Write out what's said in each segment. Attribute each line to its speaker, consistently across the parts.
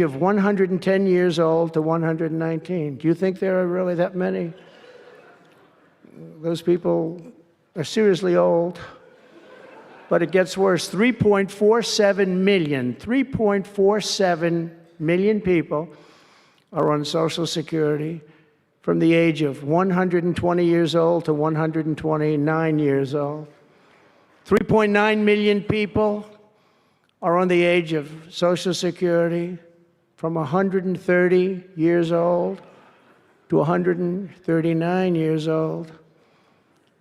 Speaker 1: of 110 years old to 119. Do you think there are really that many? Those people are seriously old. But it gets worse. 3.47 million people are on Social Security from the age of 120 years old to 129 years old. 3.9 million people are on the age of Social Security from 130 years old to 139 years old.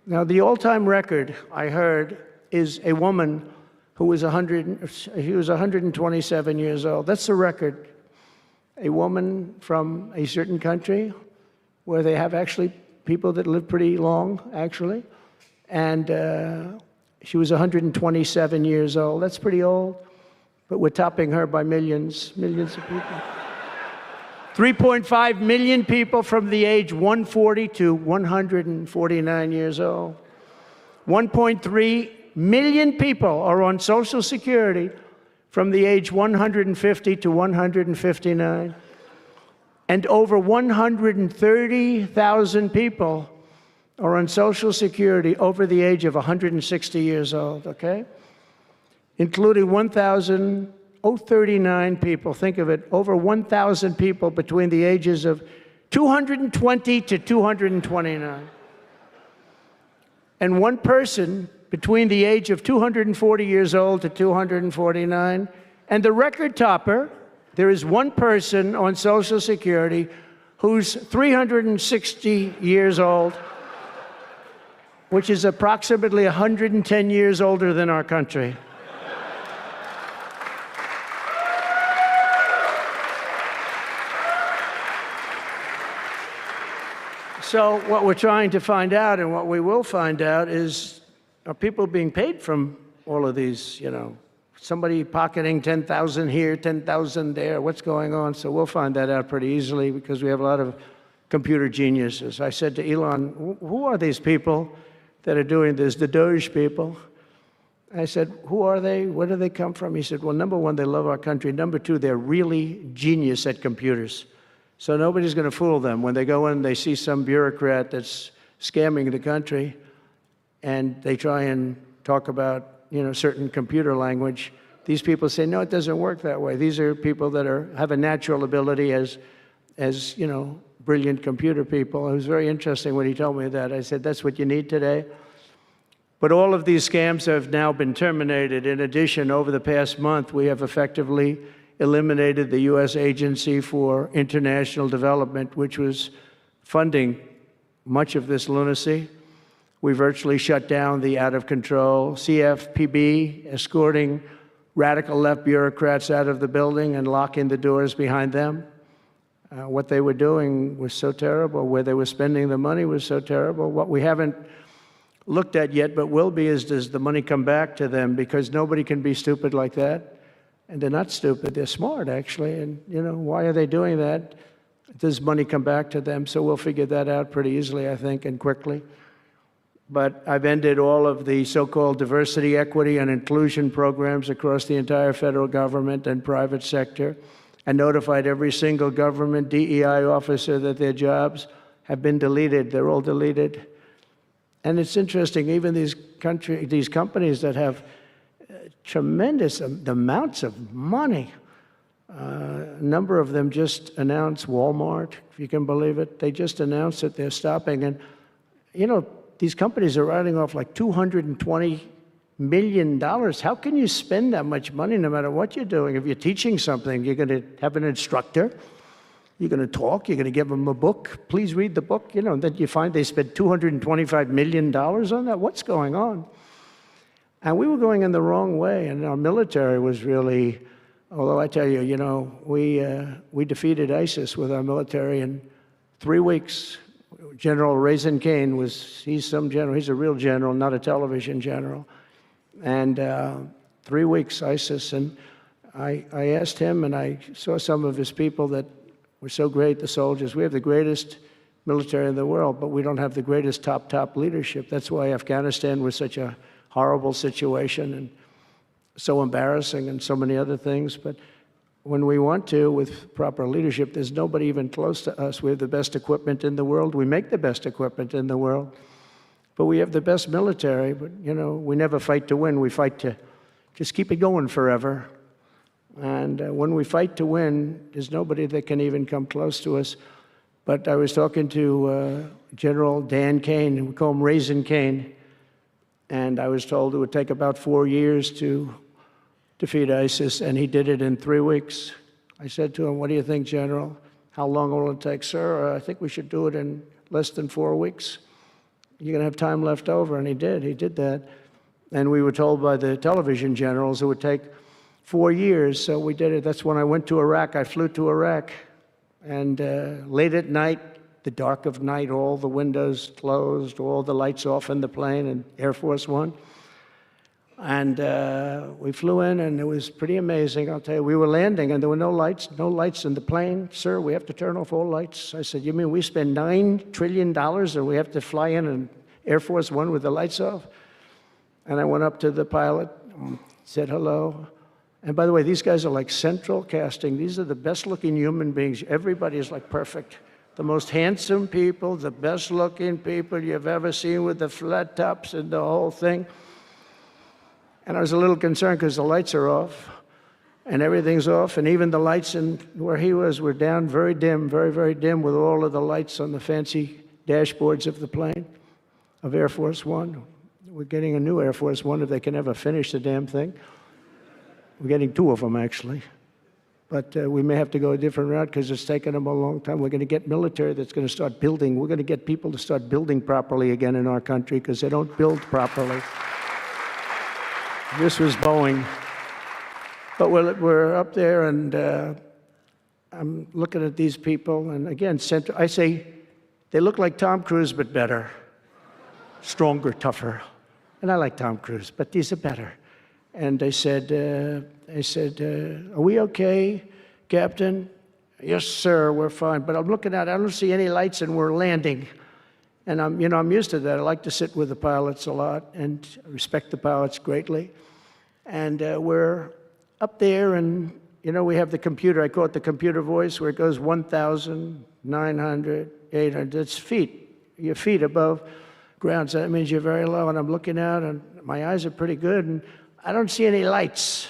Speaker 1: Now, the all-time record, I heard, is a woman who was 127 years old. That's the record. A woman from a certain country where they have actually people that live pretty long, actually. And she was 127 years old. That's pretty old. But we're topping her by millions of people. 3.5 million people from the age 140 to 149 years old. 1.3 million people are on Social Security from the age 150 to 159. And over 130,000 people are on Social Security over the age of 160 years old, okay? Including 1,039 people, think of it, over 1,000 people between the ages of 220 to 229. And one person between the age of 240 years old to 249. And the record topper, there is one person on Social Security who's 360 years old, which is approximately 110 years older than our country. So what we're trying to find out, and what we will find out, is, are people being paid from all of these, somebody pocketing 10,000 here, 10,000 there, what's going on? So we'll find that out pretty easily because we have a lot of computer geniuses. I said to Elon, who are these people that are doing this, the Doge people? I said, who are they? Where do they come from? He said, well, number one, they love our country. Number two, they're really genius at computers. So nobody's going to fool them. When they go in, they see some bureaucrat that's scamming the country, and they try and talk about, certain computer language. These people say, no, it doesn't work that way. These are people that have a natural ability as brilliant computer people. It was very interesting when he told me that. I said, that's what you need today. But all of these scams have now been terminated. In addition, over the past month, we have effectively eliminated the U.S. Agency for International Development, which was funding much of this lunacy. We virtually shut down the out-of-control CFPB, escorting radical left bureaucrats out of the building and locking the doors behind them. What they were doing was so terrible. Where they were spending the money was so terrible. What we haven't looked at yet, but will be, is does the money come back to them? Because nobody can be stupid like that. And they're not stupid, they're smart, actually. And, why are they doing that? Does money come back to them? So we'll figure that out pretty easily, I think, and quickly. But I've ended all of the so-called diversity, equity, and inclusion programs across the entire federal government and private sector, and notified every single government DEI officer that their jobs have been deleted. They're all deleted. And it's interesting, even these companies that have tremendous amounts of money. A number of them just announced, Walmart, if you can believe it, they just announced that they're stopping. And, these companies are writing off like $220 million. How can you spend that much money no matter what you're doing? If you're teaching something, you're going to have an instructor. You're going to talk. You're going to give them a book. Please read the book. And then you find they spent $225 million on that. What's going on? And we were going in the wrong way, and our military was really, although I tell you, we defeated ISIS with our military in 3 weeks. General Raisin Kane he's some general, he's a real general, not a television general. And 3 weeks ISIS, and I asked him, and I saw some of his people that were so great, the soldiers. We have the greatest military in the world, but we don't have the greatest top leadership. That's why Afghanistan was such a horrible situation and so embarrassing and so many other things. But when we want to, with proper leadership, there's nobody even close to us. We have the best equipment in the world. We make the best equipment in the world. But we have the best military. But, you know, we never fight to win. We fight to just keep it going forever. And when we fight to win, there's nobody that can even come close to us. But I was talking to General Dan Kane, we call him Raisin Kane, and I was told it would take about 4 years to defeat ISIS, and he did it in 3 weeks. I said to him, "What do you think, General? How long will it take?" "Sir, I think we should do it in less than 4 weeks. You're going to have time left over." And he did that. And we were told by the television generals it would take 4 years, so we did it. That's when I went to Iraq. I flew to Iraq, and late at night, the dark of night, all the windows closed, all the lights off in the plane, in Air Force One. And we flew in, and it was pretty amazing. I'll tell you, we were landing, and there were no lights in the plane. "Sir, we have to turn off all lights." I said, "You mean we spend $9 trillion, and we have to fly in an Air Force One with the lights off?" And I went up to the pilot, said hello. And by the way, these guys are like central casting. These are the best-looking human beings. Everybody is like perfect. The most handsome people, the best-looking people you've ever seen with the flat tops and the whole thing. And I was a little concerned because the lights are off, and everything's off, and even the lights in where he was were down, very dim, very, very dim, with all of the lights on the fancy dashboards of the plane, of Air Force One. We're getting a new Air Force One if they can ever finish the damn thing. We're getting 2 of them, actually. But we may have to go a different route because it's taken them a long time. We're going to get military that's going to start building. We're going to get people to start building properly again in our country because they don't build properly. This was Boeing. But we're up there, and I'm looking at these people. And again, I say, they look like Tom Cruise, but better. Stronger, tougher. And I like Tom Cruise, but these are better. And they said, "Are we okay, Captain?" "Yes, sir, we're fine." But I'm looking out, I don't see any lights, and we're landing. And I'm used to that. I like to sit with the pilots a lot and respect the pilots greatly. And we're up there, and we have the computer. I call it the computer voice, where it goes 1,900, 800. It's feet. Your feet above ground. So that means you're very low. And I'm looking out, and my eyes are pretty good, and I don't see any lights.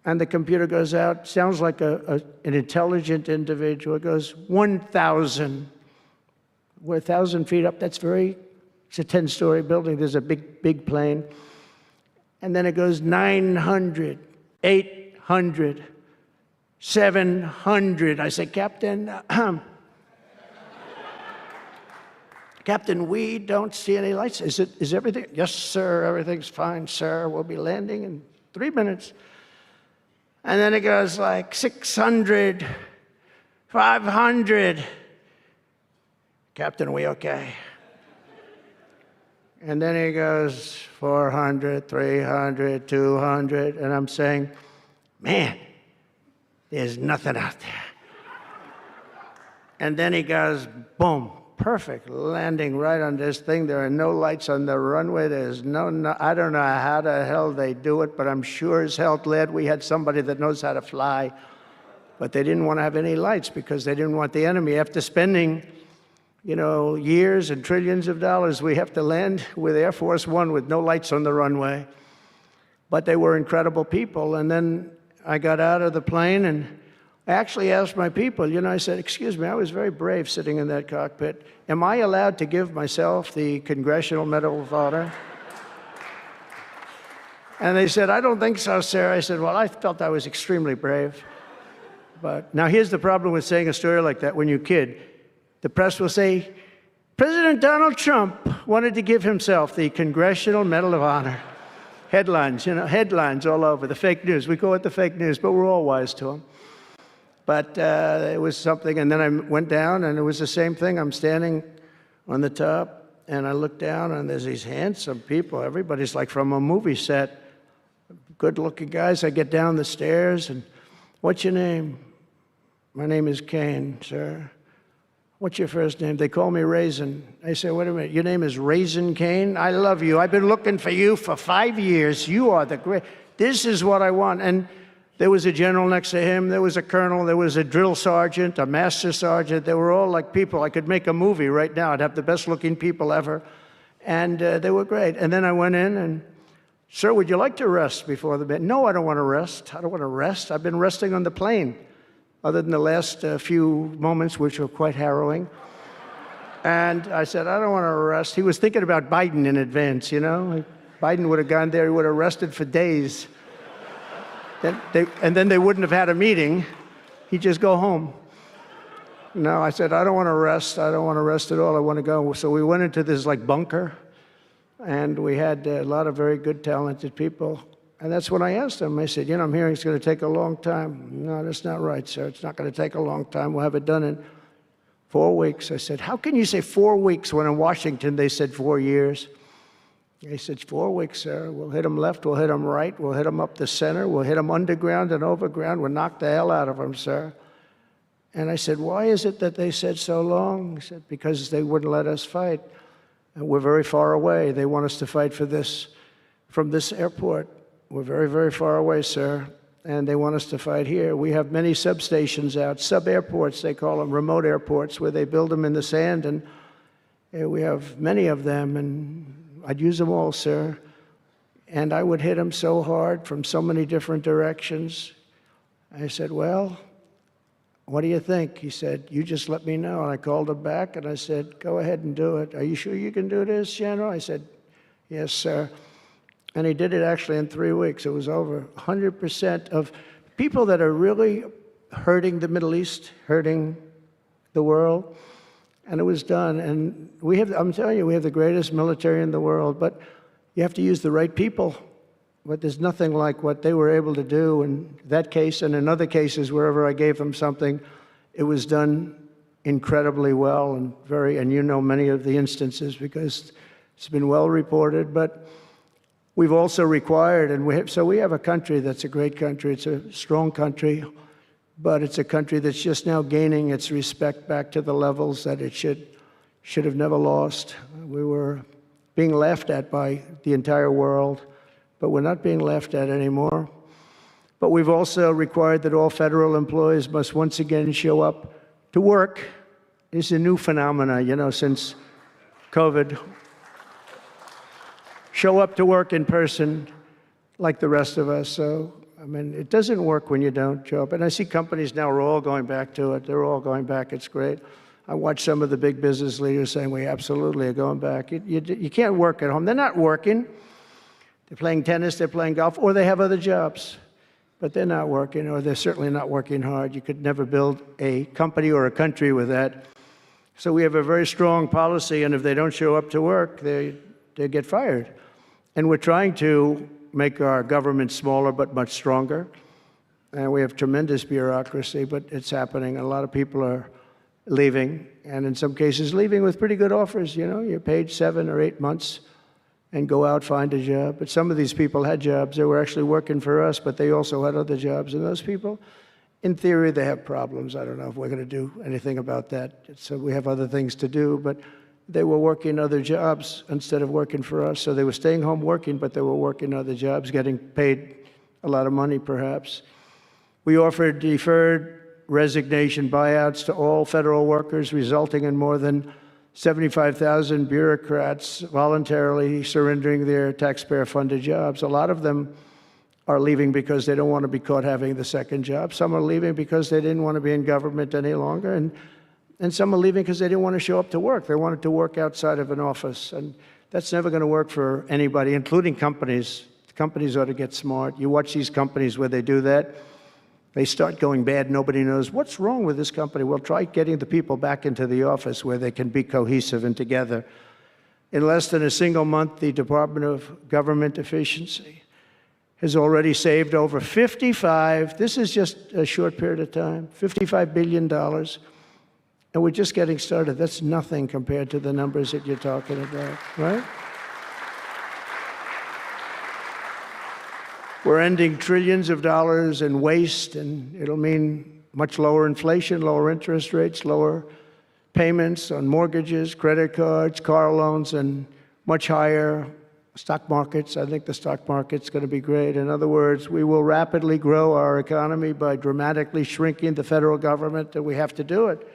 Speaker 1: And the computer goes out, sounds like an intelligent individual. It goes 1,000. We're 1,000 feet up. It's a 10-story building. There's a big plane. And then it goes 900, 800, 700. I say, "Captain, Captain, we don't see any lights. Is everything?" "Yes, sir, everything's fine, sir. We'll be landing in 3 minutes." And then it goes like 600, 500. "Captain, are we okay?" And then he goes 400, 300, 200. And I'm saying, "Man, there's nothing out there." And then he goes, boom. Perfect landing right on this thing. There are no lights on the runway. There's no, I don't know how the hell they do it, but I'm sure as hell glad we had somebody that knows how to fly. But they didn't want to have any lights because they didn't want the enemy. After spending, years and trillions of dollars, we have to land with Air Force One with no lights on the runway. But they were incredible people. And then I got out of the plane, and I actually asked my people, I said, "Excuse me, I was very brave sitting in that cockpit. Am I allowed to give myself the Congressional Medal of Honor?" And they said, "I don't think so, sir." I said, "Well, I felt I was extremely brave." But now here's the problem with saying a story like that when you kid. The press will say, "President Donald Trump wanted to give himself the Congressional Medal of Honor." Headlines, headlines all over, the fake news. We call it the fake news, but we're all wise to them. But it was something, and then I went down, and it was the same thing. I'm standing on the top, and I look down, and there's these handsome people. Everybody's like from a movie set, good-looking guys. I get down the stairs, and, "What's your name?" "My name is Kane, sir." "What's your first name?" They call me Raisin. I say, "Wait a minute, your name is Raisin Kane? I love you. I've been looking for you for 5 years. You are the great. This is what I want." And There was a general next to him, there was a colonel, there was a drill sergeant, a master sergeant. They were all like people. I could make a movie right now. I'd have the best looking people ever. And they were great. And then I went in and, sir, would you like to rest before the bed? No, I don't want to rest. I don't want to rest. I've been resting on the plane, other than the last few moments, which were quite harrowing. And I said, I don't want to rest. He was thinking about Biden in advance, you know. Biden would have gone there, he would have rested for days. And then they wouldn't have had a meeting. He'd just go home. No, I said, I don't want to rest. I don't want to rest at all. I want to go. So we went into this like bunker, and we had a lot of very good, talented people. And that's when I asked them. I said, you know, I'm hearing it's going to take a long time. No, that's not right, sir. It's not going to take a long time. We'll have it done in 4 weeks. I said, how can you say 4 weeks when in Washington they said 4 years? He said, 4 weeks, sir. We'll hit them left, we'll hit them right, we'll hit them up the center, we'll hit them underground and overground. We'll knock the hell out of them, sir. And I said, why is it that they said so long? He said, because they wouldn't let us fight. And we're very far away. They want us to fight for this, from this airport. We're very, very far away, sir. And they want us to fight here. We have many substations out, sub-airports, they call them, remote airports, where they build them in the sand. And we have many of them, and I'd use them all, sir. And I would hit them so hard from so many different directions. I said, well, what do you think? He said, you just let me know. And I called him back, and I said, go ahead and do it. Are you sure you can do this, General? I said, yes, sir. And he did it actually in 3 weeks. It was over 100% of people that are really hurting the Middle East, hurting the world. And it was done. And we have, I'm telling you, we have the greatest military in the world, but you have to use the right people. But there's nothing like what they were able to do in that case and in other cases, wherever I gave them something, it was done incredibly well and you know many of the instances because it's been well reported. But we've also required, and so we have a country that's a great country. It's a strong country, but it's a country that's just now gaining its respect back to the levels that it should have never lost. We were being laughed at by the entire world, but we're not being laughed at anymore. But we've also required that all federal employees must once again show up to work. It's a new phenomena, you know, since COVID. Show up to work in person like the rest of us. So, I mean, it doesn't work when you don't show up. And I see companies now are all going back to it. They're all going back. It's great. I watch some of the big business leaders saying, we absolutely are going back. You can't work at home. They're not working. They're playing tennis, they're playing golf, or they have other jobs. But they're not working, or they're certainly not working hard. You could never build a company or a country with that. So we have a very strong policy, and if they don't show up to work, they get fired. And we're trying to make our government smaller but much stronger. And we have tremendous bureaucracy, but it's happening. A lot of people are leaving, and in some cases leaving with pretty good offers. You know, you're paid 7 or 8 months and go out, find a job. But some of these people had jobs. They were actually working for us, but they also had other jobs. And those people, in theory, they have problems. I don't know if we're going to do anything about that. So we have other things to do, but they were working other jobs instead of working for us. So they were staying home working, but they were working other jobs, getting paid a lot of money, perhaps. We offered deferred resignation buyouts to all federal workers, resulting in more than 75,000 bureaucrats voluntarily surrendering their taxpayer-funded jobs. A lot of them are leaving because they don't want to be caught having the second job. Some are leaving because they didn't want to be in government any longer. And some are leaving because they didn't want to show up to work. They wanted to work outside of an office. And that's never going to work for anybody, including companies. Companies ought to get smart. You watch these companies where they do that. They start going bad. Nobody knows what's wrong with this company. Well, try getting the people back into the office where they can be cohesive and together. In less than a single month, the Department of Government Efficiency has already saved over this is just a short period of time, $55 billion. And we're just getting started. That's nothing compared to the numbers that you're talking about, right? We're ending trillions of dollars in waste, and it'll mean much lower inflation, lower interest rates, lower payments on mortgages, credit cards, car loans, and much higher stock markets. I think the stock market's going to be great. In other words, we will rapidly grow our economy by dramatically shrinking the federal government, and we have to do it.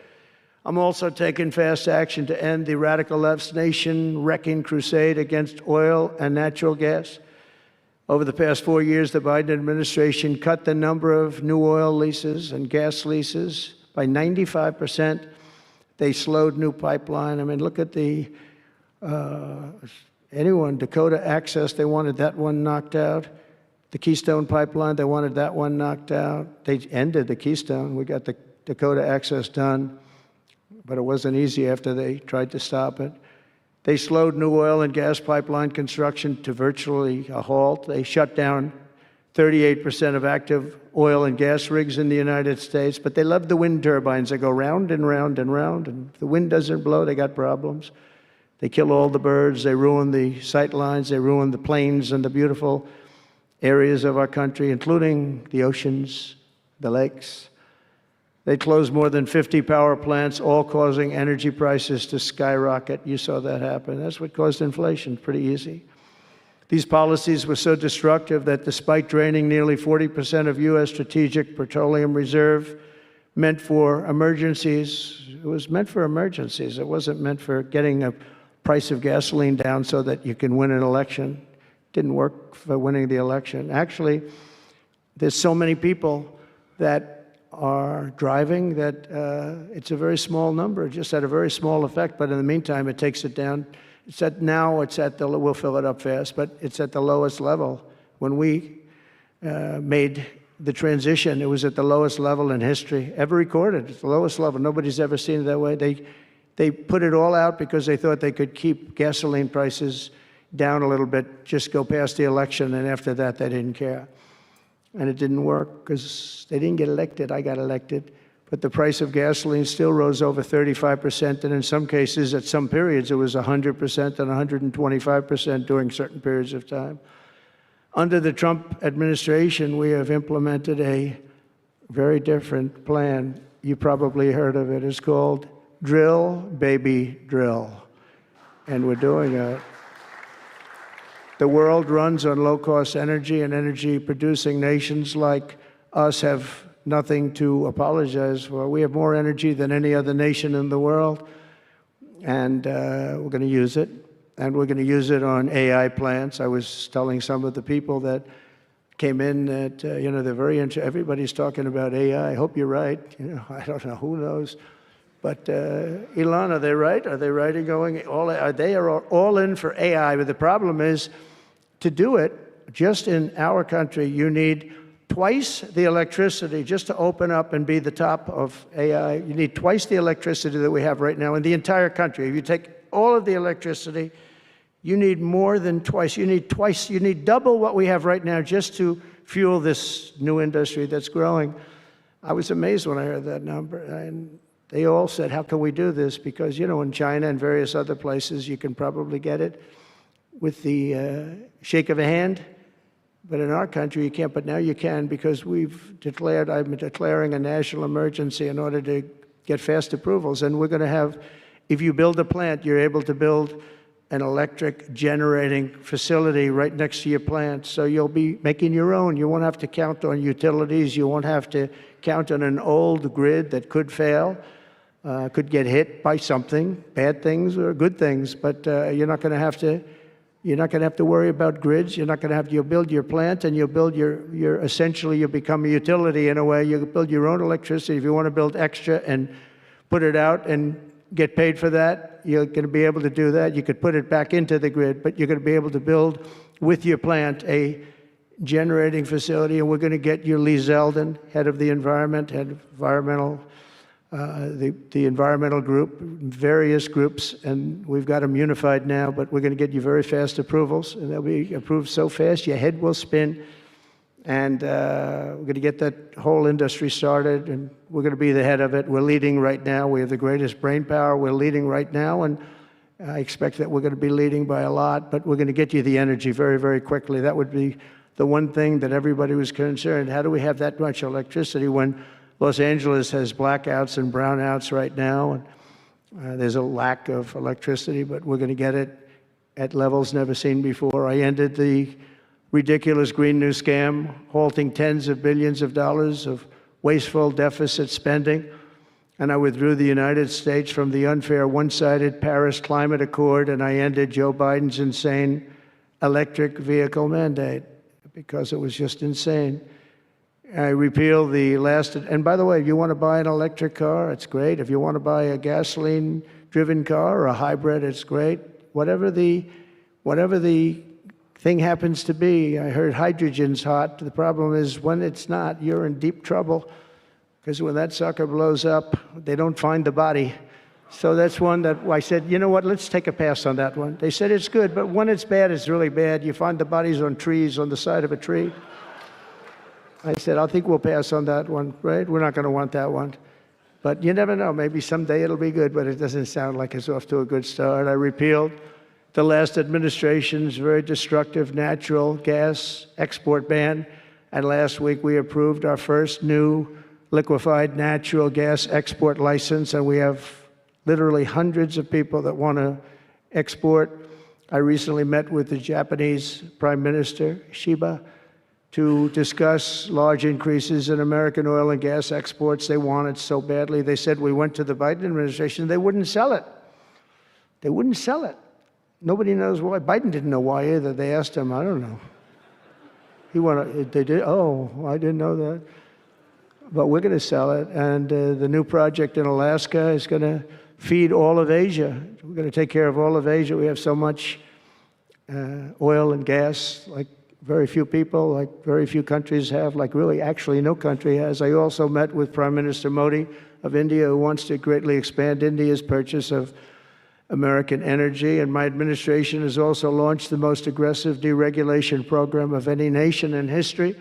Speaker 1: I'm also taking fast action to end the radical left's nation-wrecking crusade against oil and natural gas. Over the past 4 years, the Biden administration cut the number of new oil leases and gas leases by 95%. They slowed new pipeline. I mean, look at Dakota Access, they wanted that one knocked out. The Keystone Pipeline, they wanted that one knocked out. They ended the Keystone. We got the Dakota Access done, but it wasn't easy after they tried to stop it. They slowed new oil and gas pipeline construction to virtually a halt. They shut down 38% of active oil and gas rigs in the United States, but they love the wind turbines. They go round and round and round, and if the wind doesn't blow, they got problems. They kill all the birds, they ruin the sight lines, they ruin the plains and the beautiful areas of our country, including the oceans, the lakes. They closed more than 50 power plants, all causing energy prices to skyrocket. You saw that happen. That's what caused inflation, pretty easy. These policies were so destructive that despite draining nearly 40% of U.S. strategic petroleum reserve, meant for emergencies, it was meant for emergencies. It wasn't meant for getting a price of gasoline down so that you can win an election. It didn't work for winning the election. Actually, there's so many people that are driving that it's a very small number, just had a very small effect, but in the meantime, it takes it down. We'll fill it up fast, but it's at the lowest level. When we made the transition, it was at the lowest level in history, ever recorded. It's the lowest level. Nobody's ever seen it that way. They put it all out because they thought they could keep gasoline prices down a little bit, just go past the election, and after that, they didn't care. And it didn't work because they didn't get elected. I got elected. But the price of gasoline still rose over 35%, and in some cases, at some periods, it was 100% and 125% during certain periods of time. Under the Trump administration, we have implemented a very different plan. You probably heard of it. It's called Drill, Baby, Drill. And we're doing it. The world runs on low-cost energy, and energy-producing nations like us have nothing to apologize for. We have more energy than any other nation in the world, and we're going to use it. And we're going to use it on AI plants. I was telling some of the people that came in that, they're very interested. Everybody's talking about AI. I hope you're right. I don't know. Who knows? But Elon, are they right? Are they right in going they are all in for AI? But the problem is, to do it, just in our country, you need twice the electricity just to open up and be the top of AI. You need twice the electricity that we have right now in the entire country. If you take all of the electricity, you need more than twice. You need double what we have right now just to fuel this new industry that's growing. I was amazed when I heard that number. And they all said, how can we do this? Because, in China and various other places, you can probably get it with the shake of a hand. But in our country, you can't. But now you can, because I'm declaring a national emergency in order to get fast approvals. And we're going to have, if you build a plant, you're able to build an electric generating facility right next to your plant. So you'll be making your own. You won't have to count on utilities. You won't have to count on an old grid that could fail, could get hit by something, bad things or good things. But you're not going to have to worry about grids. You'll build your plant, and you'll build essentially you'll become a utility in a way. You'll build your own electricity. If you want to build extra and put it out and get paid for that, you're going to be able to do that. You could put it back into the grid, but you're going to be able to build with your plant a generating facility. And we're going to get you Lee Zeldin, head of the environmental group, various groups, and we've got them unified now, but we're going to get you very fast approvals, and they'll be approved so fast your head will spin. And we're going to get that whole industry started, and we're going to be the head of it. We're leading right now. We have the greatest brain power. We're leading right now, and I expect that we're going to be leading by a lot, but we're going to get you the energy very, very quickly. That would be the one thing that everybody was concerned. How do we have that much electricity when Los Angeles has blackouts and brownouts right now? And there's a lack of electricity, but we're going to get it at levels never seen before. I ended the ridiculous Green New Scam, halting tens of billions of dollars of wasteful deficit spending. And I withdrew the United States from the unfair one-sided Paris Climate Accord, and I ended Joe Biden's insane electric vehicle mandate because it was just insane. I repealed the last, and by the way, if you want to buy an electric car, it's great. If you want to buy a gasoline-driven car or a hybrid, it's great. Whatever the thing happens to be. I heard hydrogen's hot. The problem is when it's not, you're in deep trouble, because when that sucker blows up, they don't find the body. So that's one that I said, you know what, let's take a pass on that one. They said it's good, but when it's bad, it's really bad. You find the bodies on trees, on the side of a tree. I said, I think we'll pass on that one, right? We're not going to want that one. But you never know. Maybe someday it'll be good, but it doesn't sound like it's off to a good start. I repealed the last administration's very destructive natural gas export ban. And last week, we approved our first new liquefied natural gas export license, and we have literally hundreds of people that want to export. I recently met with the Japanese Prime Minister, Shiba, to discuss large increases in American oil and gas exports. They want it so badly. They said we went to the Biden administration, they wouldn't sell it. They wouldn't sell it. Nobody knows why. Biden didn't know why either. They asked him, I don't know. He wanted, they did, oh, I didn't know that. But we're going to sell it, and the new project in Alaska is going to feed all of Asia. We're going to take care of all of Asia. We have so much oil and gas, like very few people, like very few countries have, like really actually no country has. I also met with Prime Minister Modi of India, who wants to greatly expand India's purchase of American energy, and my administration has also launched the most aggressive deregulation program of any nation in history.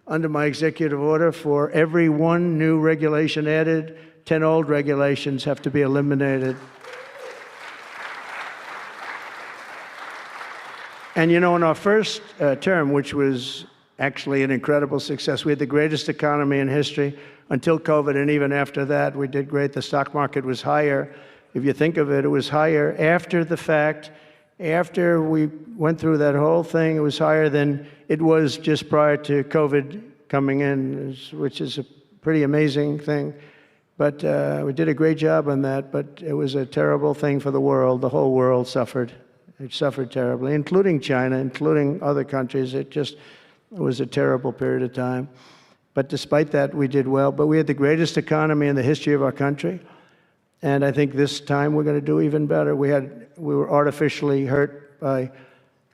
Speaker 1: Under my executive order, for every one new regulation added, 10 old regulations have to be eliminated. And you know, in our first term, which was actually an incredible success, we had the greatest economy in history until COVID, and even after that, we did great. The stock market was higher. If you think of it, it was higher after the fact. After we went through that whole thing, it was higher than it was just prior to COVID coming in, which is a pretty amazing thing. But we did a great job on that, but it was a terrible thing for the world. The whole world suffered. It suffered terribly, including China, including other countries. It was a terrible period of time. But despite that, we did well. But we had the greatest economy in the history of our country. And I think this time we're going to do even better. We were artificially hurt by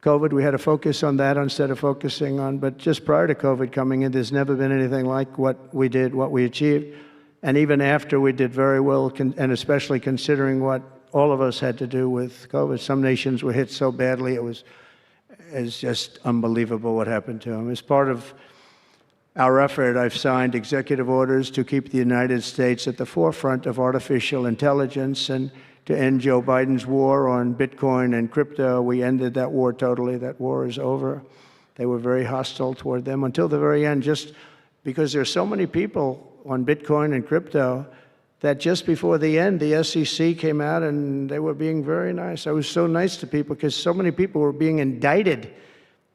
Speaker 1: COVID. We had to focus on that instead of focusing on, but just prior to COVID coming in, there's never been anything like what we did, what we achieved. And even after, we did very well, and especially considering what all of us had to do with COVID. Some nations were hit so badly, it's just unbelievable what happened to them. As part of our effort, I've signed executive orders to keep the United States at the forefront of artificial intelligence and to end Joe Biden's war on Bitcoin and crypto. We ended that war totally. That war is over. They were very hostile toward them until the very end, just because there's so many people on Bitcoin and crypto that just before the end, the SEC came out and they were being very nice. I was so nice to people because so many people were being indicted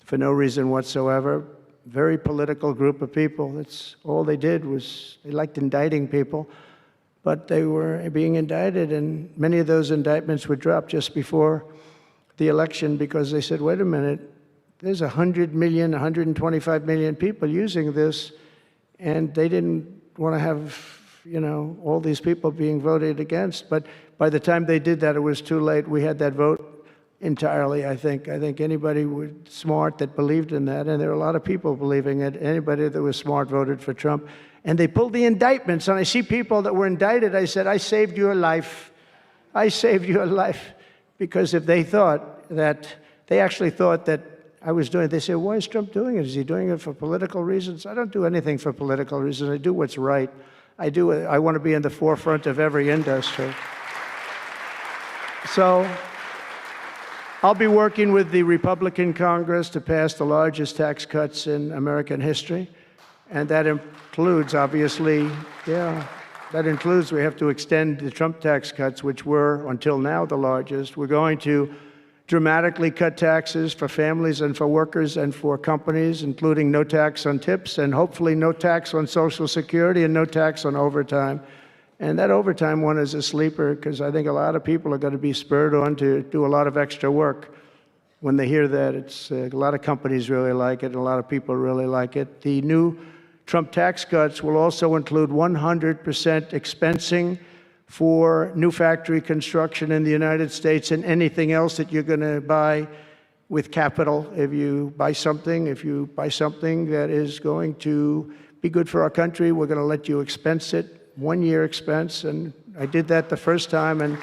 Speaker 1: for no reason whatsoever. Very political group of people. That's all they did was they liked indicting people, but they were being indicted, and many of those indictments were dropped just before the election because they said, wait a minute, there's 100 million, 125 million people using this, and they didn't want to have, you know, all these people being voted against. But by the time they did that, it was too late. We had that vote entirely, I think. I think anybody smart that believed in that, and there are a lot of people believing it, anybody that was smart voted for Trump. And they pulled the indictments, and I see people that were indicted. I said, I saved your life. I saved your life. Because if they thought that, they actually thought that I was doing it, they said, why is Trump doing it? Is he doing it for political reasons? I don't do anything for political reasons. I do what's right. I want to be in the forefront of every industry. So I'll be working with the Republican Congress to pass the largest tax cuts in American history. And that includes, obviously, we have to extend the Trump tax cuts, which were, until now, the largest. We're going to dramatically cut taxes for families and for workers and for companies, including no tax on tips and hopefully no tax on Social Security and no tax on overtime. And that overtime one is a sleeper because I think a lot of people are going to be spurred on to do a lot of extra work. When they hear that, it's a lot of companies really like it, and a lot of people really like it. The new Trump tax cuts will also include 100% expensing for new factory construction in the United States and anything else that you're going to buy with capital. If you buy something that is going to be good for our country, we're going to let you expense it, 1 year expense. And I did that the first time, and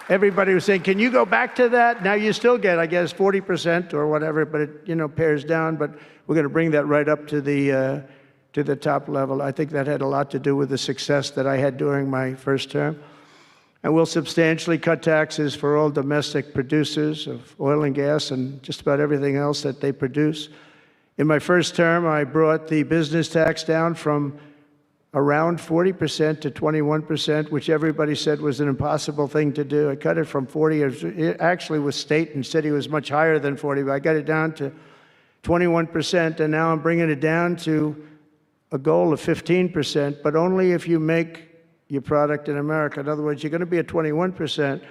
Speaker 1: everybody was saying, can you go back to that? Now you still get, I guess, 40% or whatever, but it pares down. But we're going to bring that right up to the top level. I think that had a lot to do with the success that I had during my first term. And we'll substantially cut taxes for all domestic producers of oil and gas and just about everything else that they produce. In my first term, I brought the business tax down from around 40% to 21%, which everybody said was an impossible thing to do. I cut it from 40. It actually was state and city was much higher than 40, but I got it down to 21%, and now I'm bringing it down to a goal of 15%, but only if you make your product in America. In other words, you're going to be at 21%,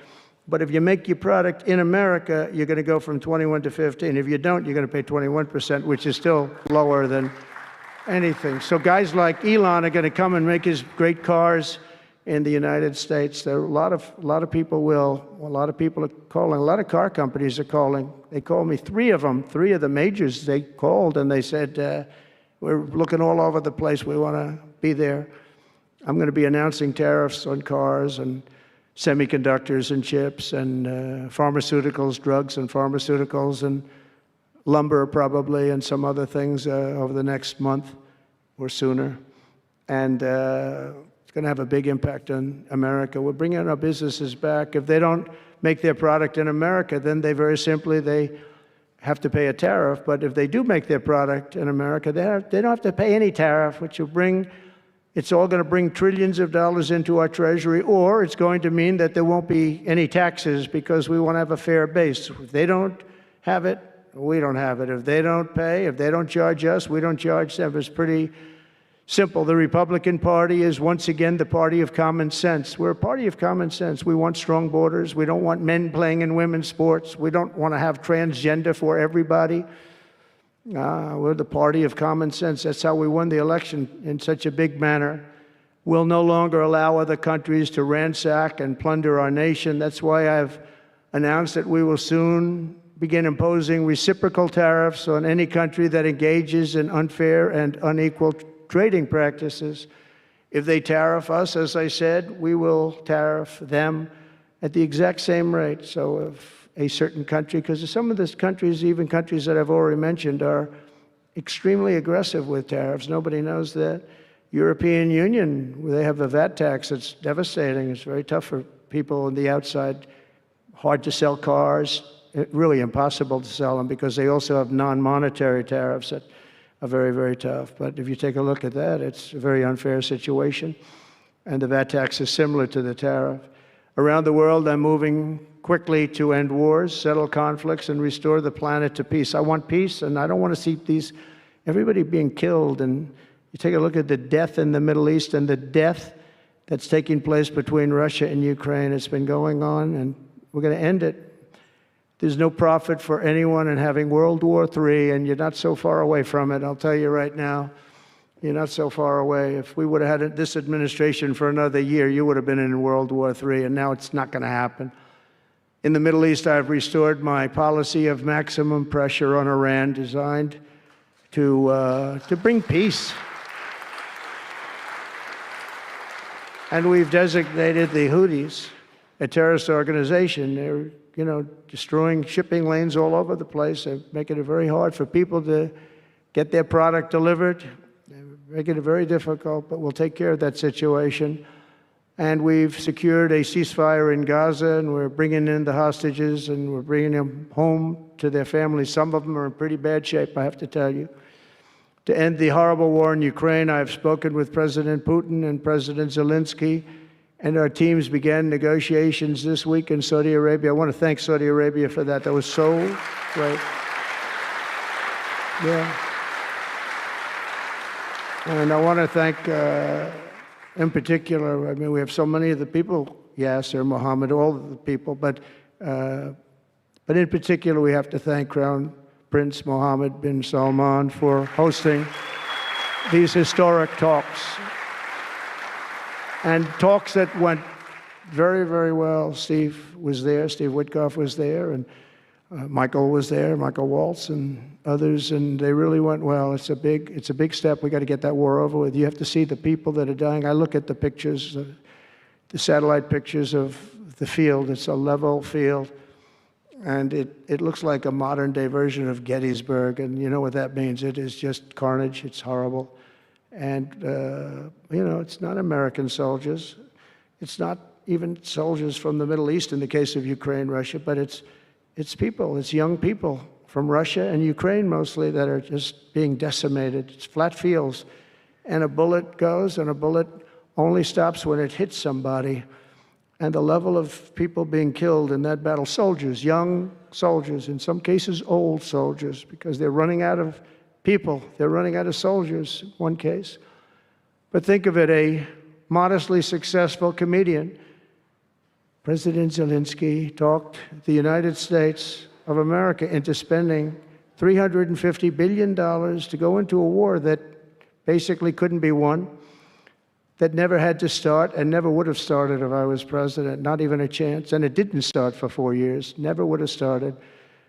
Speaker 1: but if you make your product in America, you're going to go from 21 to 15. If you don't, you're going to pay 21%, which is still lower than anything. So guys like Elon are going to come and make his great cars in the United States. There are a lot of people will. A lot of people are calling. A lot of car companies are calling. They called me, three of the majors. They called and they said, we're looking all over the place. We want to be there. I'm going to be announcing tariffs on cars and semiconductors and chips and pharmaceuticals, drugs and pharmaceuticals and lumber probably and some other things over the next month or sooner. And it's going to have a big impact on America. We're bringing our businesses back. If they don't make their product in America, then they have to pay a tariff. But if they do make their product in America, they don't have to pay any tariff, which will it's all going to bring trillions of dollars into our treasury, or it's going to mean that there won't be any taxes because we want to have a fair base. If they don't have it, we don't have it. If they don't pay, if they don't charge us, we don't charge them. It's pretty simple. The Republican Party is once again the party of common sense. We're a party of common sense. We want strong borders. We don't want men playing in women's sports. We don't want to have transgender for everybody. We're the party of common sense. That's how we won the election in such a big manner. We'll no longer allow other countries to ransack and plunder our nation. That's why I've announced that we will soon begin imposing reciprocal tariffs on any country that engages in unfair and unequal trading practices. If they tariff us, as I said, we will tariff them at the exact same rate. So if a certain country, because some of these countries, even countries that I've already mentioned, are extremely aggressive with tariffs. Nobody knows that. European Union, they have a VAT tax that's devastating. It's very tough for people on the outside. Hard to sell cars, really impossible to sell them because they also have non-monetary tariffs that are very, very tough. But if you take a look at that, it's a very unfair situation. And the VAT tax is similar to the tariff. Around the world, I'm moving quickly to end wars, settle conflicts, and restore the planet to peace. I want peace, and I don't want to see everybody being killed. And you take a look at the death in the Middle East and the death that's taking place between Russia and Ukraine. It's been going on, and we're going to end it. There's no profit for anyone in having World War III, and you're not so far away from it. I'll tell you right now, you're not so far away. If we would have had this administration for another year, you would have been in World War III, and now it's not going to happen. In the Middle East, I've restored my policy of maximum pressure on Iran, designed to bring peace. And we've designated the Houthis a terrorist organization. They're, destroying shipping lanes all over the place. They're making it very hard for people to get their product delivered. They're making it very difficult, but we'll take care of that situation. And we've secured a ceasefire in Gaza, and we're bringing in the hostages, and we're bringing them home to their families. Some of them are in pretty bad shape, I have to tell you. To end the horrible war in Ukraine, I've spoken with President Putin and President Zelensky, And our teams began negotiations this week in Saudi Arabia. I want to thank Saudi Arabia for that. That was so great. Yeah. And I want to thank, in particular, I mean, we have so many of the people, Yasser, Mohammed, all of the people, but in particular, we have to thank Crown Prince Mohammed bin Salman for hosting these historic talks. And talks that went very, very well. Steve was there, Steve Witkoff was there, and Michael was there, Michael Waltz and others, and they really went well. It's a big step. We got to get that war over with. You have to see the people that are dying. I look at the pictures, the satellite pictures of the field. It's a level field, and it looks like a modern-day version of Gettysburg, and you know what that means. It is just carnage. It's horrible. And, you know, it's not American soldiers. It's not even soldiers from the Middle East in the case of Ukraine, Russia, but it's people, it's young people from Russia and Ukraine mostly that are just being decimated. It's flat fields. And a bullet goes, and a bullet only stops when it hits somebody. And the level of people being killed in that battle, soldiers, young soldiers, in some cases old soldiers, because they're running out of people. They're running out of soldiers, in one case. But think of it, a modestly successful comedian, President Zelensky, talked the United States of America into spending $350 billion to go into a war that basically couldn't be won, that never had to start and never would have started if I was president, not even a chance. And it didn't start for 4 years, never would have started.